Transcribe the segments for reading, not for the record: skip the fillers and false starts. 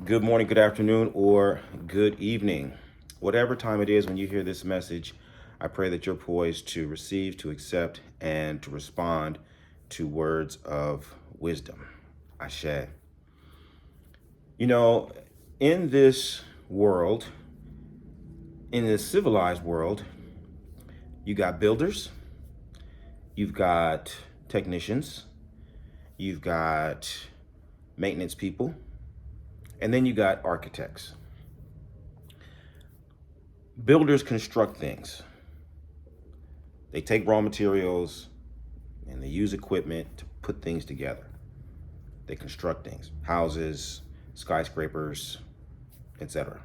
Good morning, good afternoon, or good evening. Whatever time it is when you hear this message, I pray that you're poised to receive, to accept, and to respond to words of wisdom. Ashe. You know, in this world, in this civilized world, you got builders, you've got technicians, you've got maintenance people, and then you got architects. Builders construct things. They take raw materials and they use equipment to put things together. They construct things, houses, skyscrapers, etc.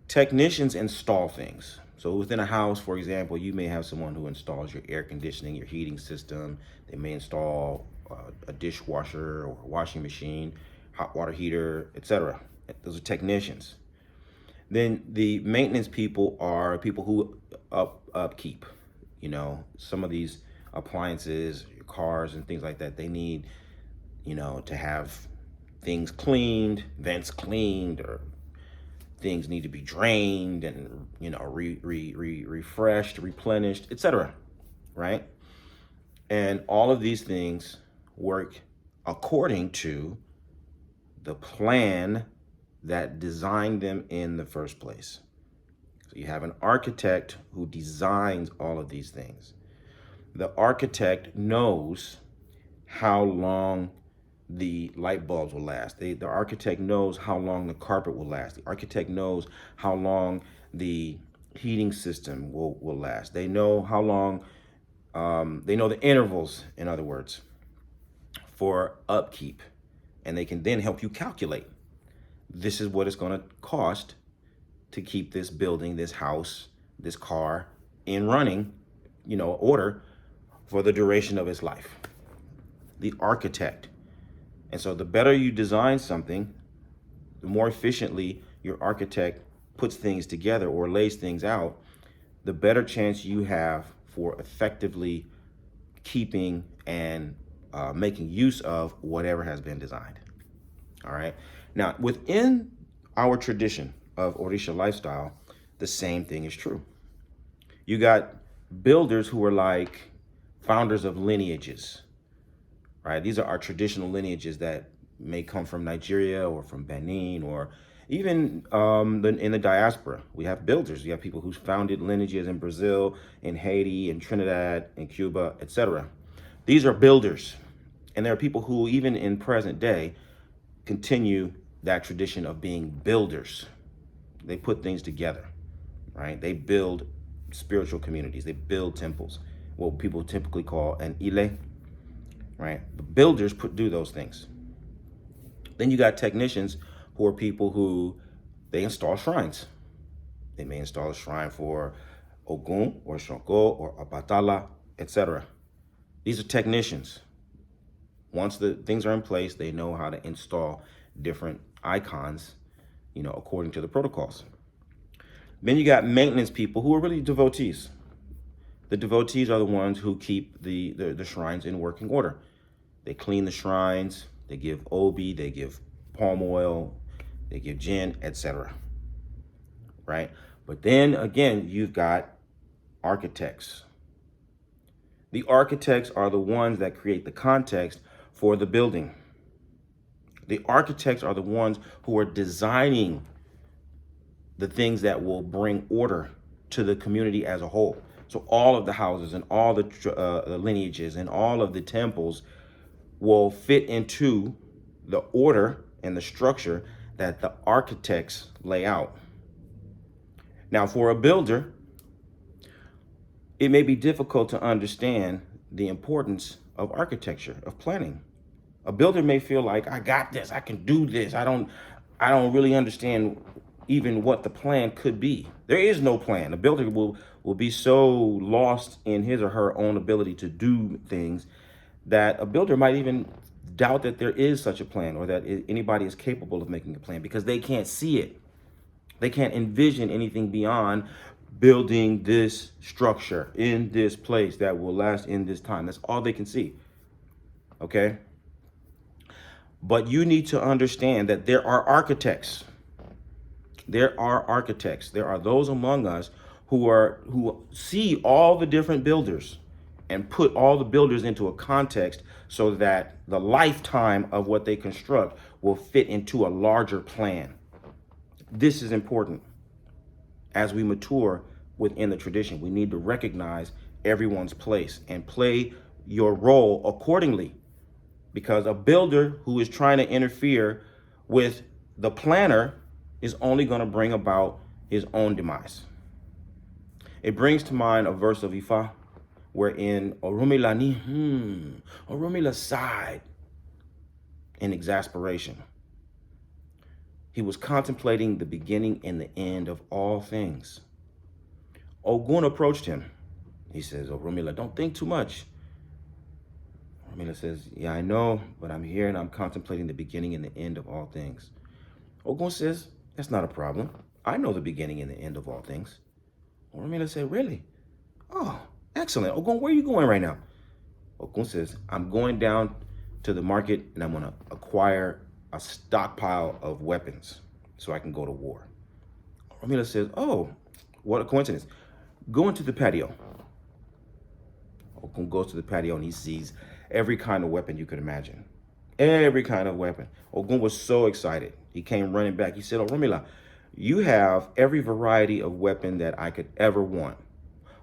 Technicians install things. So within a house, for example, you may have someone who installs your air conditioning, your heating system. They may install a dishwasher or a washing machine, hot water heater, etc. Those are technicians. Then the maintenance people are people who upkeep. Some of these appliances, your cars and things like that, they need, to have things cleaned, vents cleaned, or things need to be drained and refreshed, replenished, etc. Right? And all of these things work according to the plan that designed them in the first place. So you have an architect who designs all of these things. The architect knows how long the light bulbs will last. The architect knows how long the carpet will last. The architect knows how long the heating system will last. They know how long, they know the intervals, in other words, for upkeep. And they can then help you calculate. This is what it's going to cost to keep this building, this house, this car in running, order for the duration of its life. The architect. And so the better you design something, the more efficiently your architect puts things together or lays things out, the better chance you have for effectively keeping and making use of whatever has been designed. All right. Now, within our tradition of Orisha lifestyle, the same thing is true. You got builders who are like founders of lineages, right? These are our traditional lineages that may come from Nigeria or from Benin or even in the diaspora. We have builders. You have people who founded lineages in Brazil, in Haiti, in Trinidad, in Cuba, etc. These are builders. And there are people who, even in present day, continue that tradition of being builders. They put things together, right? They build spiritual communities. They build temples, what people typically call an ile, right? The builders do those things. Then you got technicians who are people who they install shrines. They may install a shrine for Ogun or Shango or Abatala, etc. These are technicians. Once the things are in place, they know how to install different icons, according to the protocols. Then you got maintenance people who are really devotees. The devotees are the ones who keep the shrines in working order. They clean the shrines, they give obi, they give palm oil, they give gin, etc. Right? But then again, you've got architects. The architects are the ones that create the context for the building. The architects are the ones who are designing the things that will bring order to the community as a whole. So all of the houses and all the lineages and all of the temples will fit into the order and the structure that the architects lay out. Now, for a builder, it may be difficult to understand the importance of architecture, of planning. A builder may feel like, I got this, I can do this. I don't really understand even what the plan could be. There is no plan. A builder will be so lost in his or her own ability to do things that a builder might even doubt that there is such a plan or that anybody is capable of making a plan because they can't see it. They can't envision anything beyond building this structure in this place that will last in this time. That's all they can see. Okay? But you need to understand that there are architects. There are architects. There are those among us who see all the different builders and put all the builders into a context so that the lifetime of what they construct will fit into a larger plan. This is important. As we mature within the tradition, we need to recognize everyone's place and play your role accordingly. Because a builder who is trying to interfere with the planner is only going to bring about his own demise. It brings to mind a verse of Ifa wherein Orunmila sighed in exasperation. He was contemplating the beginning and the end of all things. Ogun approached him. He says, Orunmila, don't think too much. Orunmila says, yeah, I know, but I'm here and I'm contemplating the beginning and the end of all things. Ogun says, that's not a problem. I know the beginning and the end of all things. Orunmila said, really? Oh, excellent. Ogun, where are you going right now? Ogun says, I'm going down to the market and I'm going to acquire a stockpile of weapons so I can go to war. Orunmila says, oh, what a coincidence. Go into the patio. Ogun goes to the patio and he sees every kind of weapon you could imagine. Every kind of weapon. Ogun was so excited. He came running back. He said, Orunmila, you have every variety of weapon that I could ever want.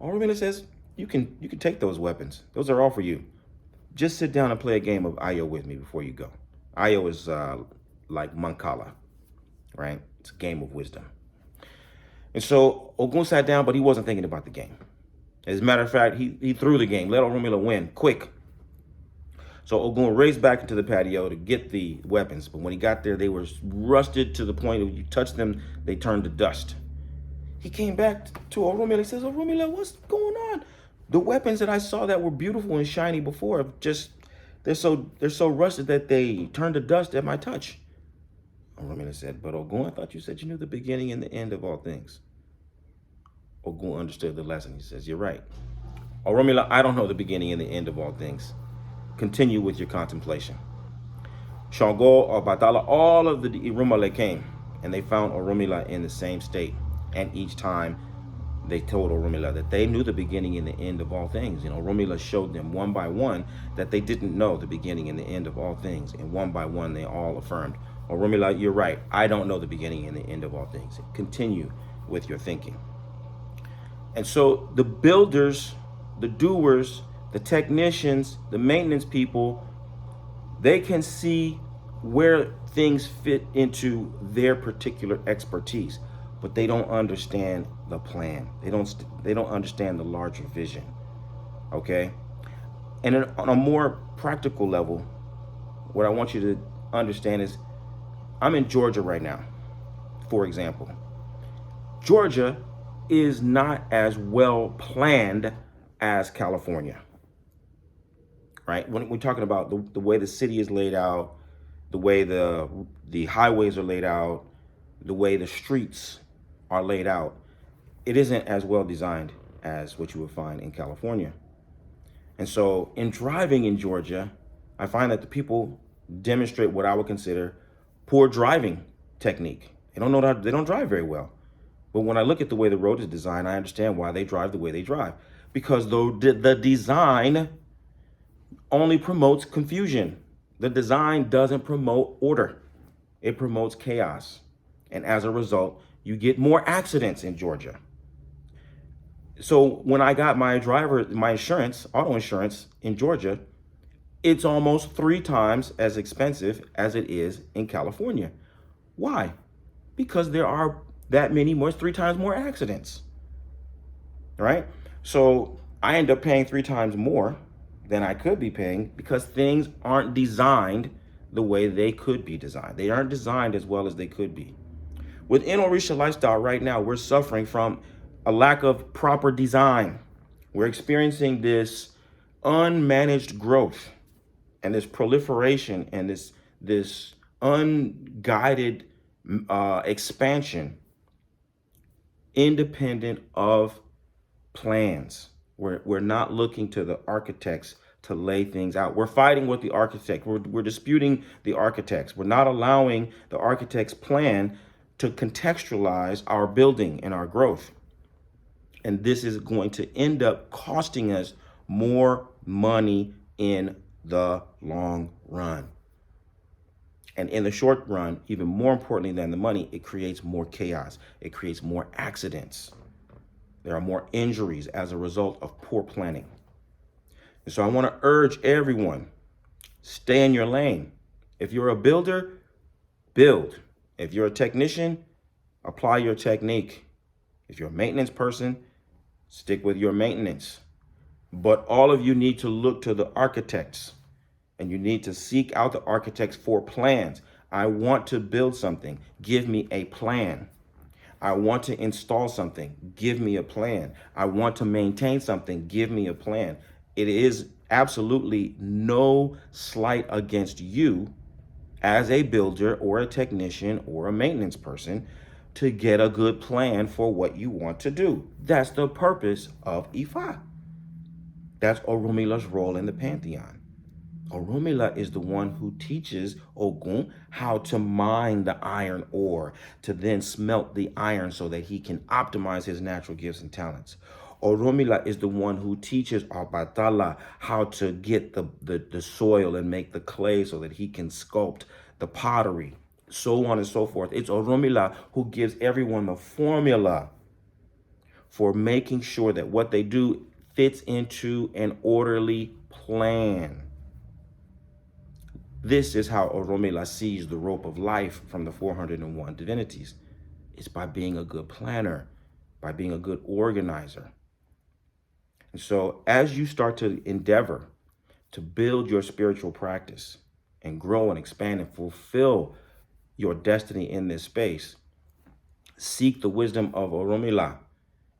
Orunmila says, you can take those weapons. Those are all for you. Just sit down and play a game of Ayo with me before you go. Ayo is like Mancala, right? It's a game of wisdom. And so Ogun sat down, but he wasn't thinking about the game. As a matter of fact, he threw the game, let Orunmila win, quick. So Ogun raced back into the patio to get the weapons, but when he got there, they were rusted to the point that you touch them, they turned to dust. He came back to Orunmila. He says, Orunmila, what's going on? The weapons that I saw that were beautiful and shiny before, they're so rusted that they turned to dust at my touch. Orunmila said, but Ogun, I thought you said you knew the beginning and the end of all things. Ogun understood the lesson. He says, you're right. Orunmila, I don't know the beginning and the end of all things. Continue with your contemplation. Shango or Batala, all of the Irumale came, and they found Orunmila in the same state. And each time they told Orunmila that they knew the beginning and the end of all things. And Orunmila showed them one by one that they didn't know the beginning and the end of all things. And one by one, they all affirmed, Orunmila, you're right. I don't know the beginning and the end of all things. Continue with your thinking. And so the builders, the doers, the technicians, the maintenance people, they can see where things fit into their particular expertise, but they don't understand the plan. They don't understand the larger vision. Okay? And on a more practical level, what I want you to understand is I'm in Georgia right now, for example. Georgia is not as well planned as California, right? When we're talking about the way the city is laid out, the way the highways are laid out, the way the streets are laid out, it isn't as well designed as what you would find in California. And so in driving in Georgia, I find that the people demonstrate what I would consider poor driving technique. They don't drive very well. But when I look at the way the road is designed, I understand why they drive the way they drive. Because the design only promotes confusion. The design doesn't promote order. It promotes chaos. And as a result, you get more accidents in Georgia. So when I got my insurance, auto insurance in Georgia, it's almost 3 times as expensive as it is in California. Why? Because there are that many more, 3 times more accidents, right? So I end up paying 3 times more than I could be paying because things aren't designed the way they could be designed. They aren't designed as well as they could be. Within Orisha Lifestyle right now, we're suffering from a lack of proper design. We're experiencing this unmanaged growth and this proliferation and this unguided expansion independent of plans. We're not looking to the architects to lay things out. We're fighting with the architect. We're disputing the architects. We're not allowing the architect's plan to contextualize our building and our growth. And this is going to end up costing us more money in the long run. And in the short run, even more importantly than the money, it creates more chaos. It creates more accidents. There are more injuries as a result of poor planning. And so I want to urge everyone, stay in your lane. If you're a builder, build. If you're a technician, apply your technique. If you're a maintenance person, stick with your maintenance. But all of you need to look to the architects, and you need to seek out the architects for plans. I want to build something. Give me a plan. I want to install something. Give me a plan. I want to maintain something. Give me a plan. It is absolutely no slight against you as a builder or a technician or a maintenance person to get a good plan for what you want to do. That's the purpose of Ifa. That's Orumila's role in the pantheon. Orunmila is the one who teaches Ogun how to mine the iron ore, to then smelt the iron so that he can optimize his natural gifts and talents. Orunmila is the one who teaches Obatala how to get the soil and make the clay so that he can sculpt the pottery, so on and so forth. It's Orunmila who gives everyone the formula for making sure that what they do fits into an orderly plan. This is how Orunmila sees the rope of life from the 401 divinities. It's by being a good planner, by being a good organizer. And so as you start to endeavor to build your spiritual practice and grow and expand and fulfill your destiny in this space, seek the wisdom of Orunmila.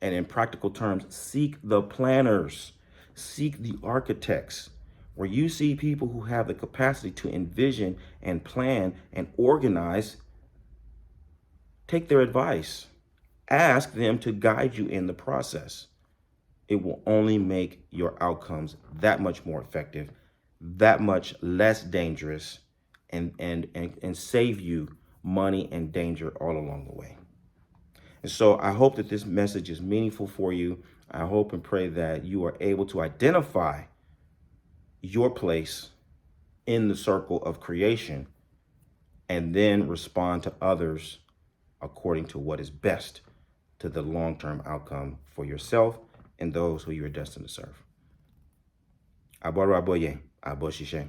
And in practical terms, seek the planners, seek the architects, where you see people who have the capacity to envision and plan and organize. Take their advice. Ask them to guide you in the process. It will only make your outcomes that much more effective, that much less dangerous, and save you money and danger all along the way. And so I hope that this message is meaningful for you. I hope and pray that you are able to identify your place in the circle of creation and then respond to others according to what is best to the long-term outcome for yourself and those who you are destined to serve. Aboro aboye, abo shishe.